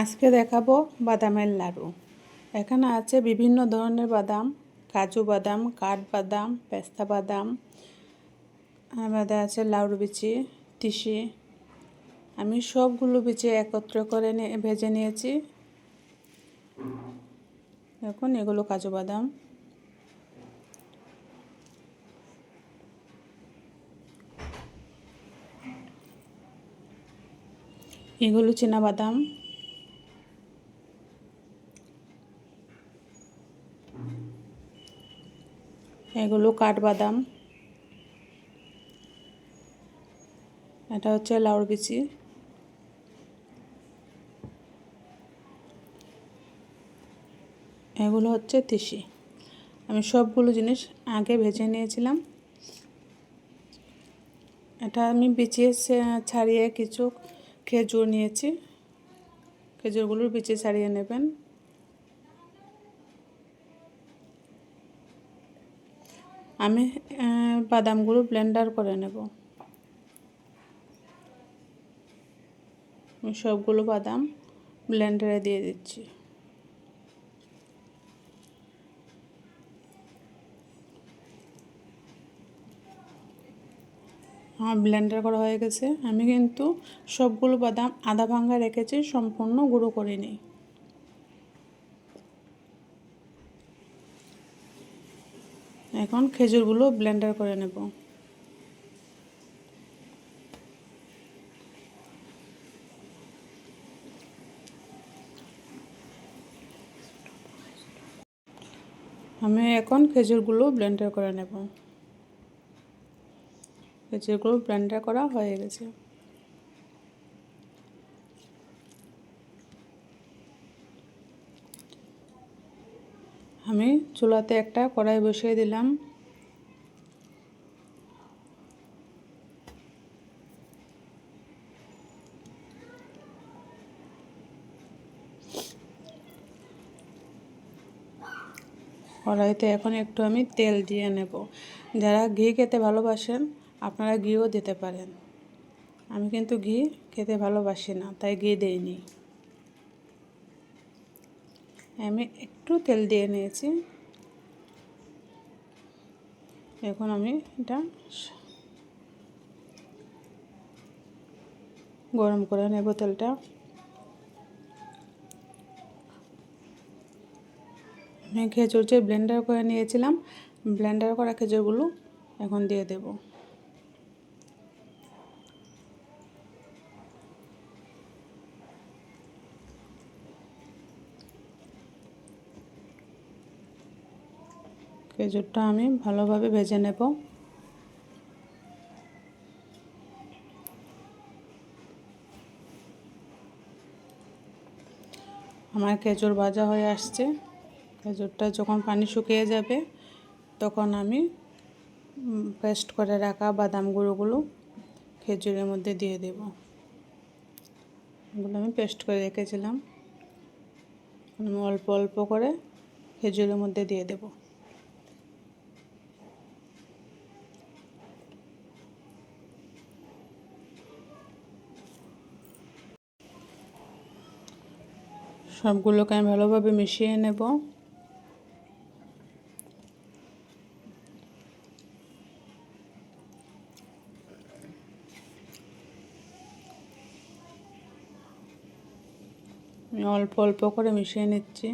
আজকে দেখাবো বাদামের লাড়ু। এখানে আছে বিভিন্ন ধরনের বাদাম, কাজু বাদাম, কাঠবাদাম, পেস্তা বাদাম, আমাদের আছে লাউড় বিচি, তিসি। আমি সবগুলো বিচি একত্র করে ভেজে নিয়েছি। এখন এগুলো কাজু বাদাম, এগুলো চীনা বাদাম, এগুলো কাঠবাদাম, এটা হচ্ছে লাউড় বিচি, এগুলো হচ্ছে তিসি। আমি সবগুলো জিনিস আগে ভেজে নিয়েছিলাম। এটা আমি বিচিয়ে ছাড়িয়ে কিছু খেজুর নিয়েছি। খেজুরগুলোর বিচি ছাড়িয়ে নেবেন। আমি বাদামগুলো ব্লেন্ডার করে নেব। আমি সবগুলো বাদাম ব্লেন্ডারে দিয়ে দিচ্ছি। আমার ব্লেন্ডার করা হয়ে গেছে। আমি কিন্তু সবগুলো বাদাম আধা ভাঙা রেখেছি, সম্পূর্ণ গুঁড়ো করিনি। এখন খেজুরগুলো ব্লেন্ডার করে নেব। আমি এখন খেজুরগুলো ব্লেন্ডার করে নেব। খেজুরগুলো ব্লেন্ডার করা হয়ে গেছে। আমি চুলাতে একটা কড়াই বসিয়ে দিলাম। কড়াইতে এখন একটু আমি তেল দিয়ে নেব। যারা ঘি খেতে ভালোবাসেন আপনারা ঘিও দিতে পারেন। আমি কিন্তু ঘি খেতে ভালোবাসি না, তাই ঘি দেইনি। আমি একটু তেল দিয়ে নিয়েছি। এখন আমি এটা গরম করে নেব তেলটা। আমি খেজুর যে ব্লেন্ডার করে নিয়েছিলাম, ব্লেন্ডার করা খেজুরগুলো এখন দিয়ে দেব। খেজুরটা আমি ভালোভাবে ভেজে নেব। আমার খেজুর ভাজা হয়ে আসছে। খেজুরটা যখন পানি শুকিয়ে যাবে তখন আমি পেস্ট করে রাখা বাদাম গুঁড়োগুলো খেজুরের মধ্যে দিয়ে দেব। এগুলো আমি পেস্ট করে রেখেছিলাম। আমি অল্প অল্প করে খেজুরের মধ্যে দিয়ে দেব। সবগুলোকে আমি ভালোভাবে মিশিয়ে নেব। আমি অল্প অল্প করে মিশিয়ে নিচ্ছি।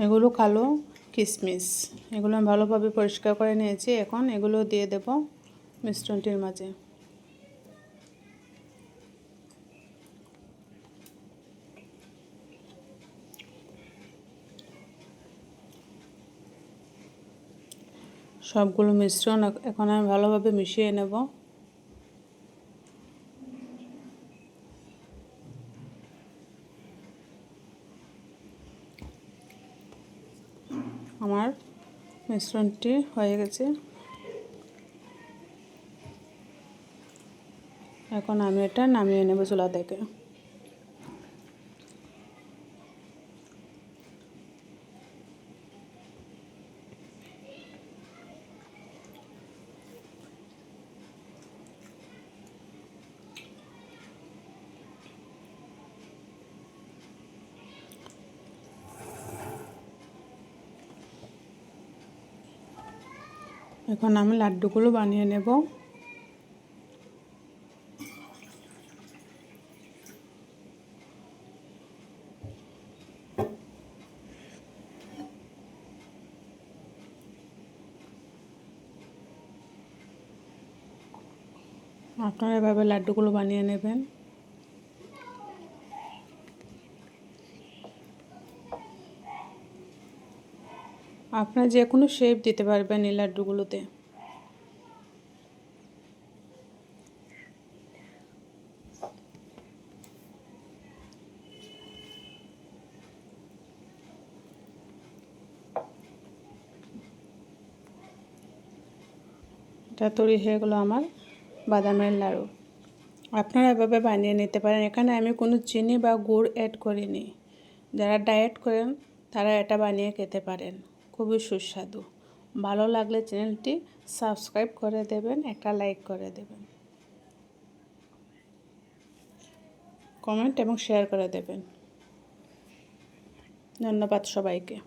এগুলো কালো কিশমিশ, এগুলো আমি ভালোভাবে পরিষ্কার করে নিয়েছি। এখন এগুলো দিয়ে দেব মিশ্রণটির মাঝে। সবগুলো মিশ্রণ এখন আমি ভালোভাবে মিশিয়ে নেব। আমার মিশ্রণটি হয়ে গেছে। এখন আমি এটা নামিয়ে নেব চুলা থেকে। এখন আমি লাড্ডুগুলো বানিয়ে নেব। আপনারা এভাবে লাড্ডুগুলো বানিয়ে নেবেন। আপনারা যে কোনো শেপ দিতে পারবেন এই লাড্ডুগুলোতে। এটা তৈরি হয়ে গেলো আমার বাদামের লাড়ু। আপনারা এভাবে বানিয়ে নিতে পারেন। এখানে আমি কোনো চিনি বা গুড় অ্যাড করিনি। যারা ডায়েট করেন তারা এটা বানিয়ে খেতে পারেন, খুবই সুস্বাদু। ভালো লাগলে চ্যানেলটি সাবস্ক্রাইব করে দেবেন, একটা লাইক করে দেবেন, কমেন্ট এবং শেয়ার করে দেবেন। ধন্যবাদ সবাইকে।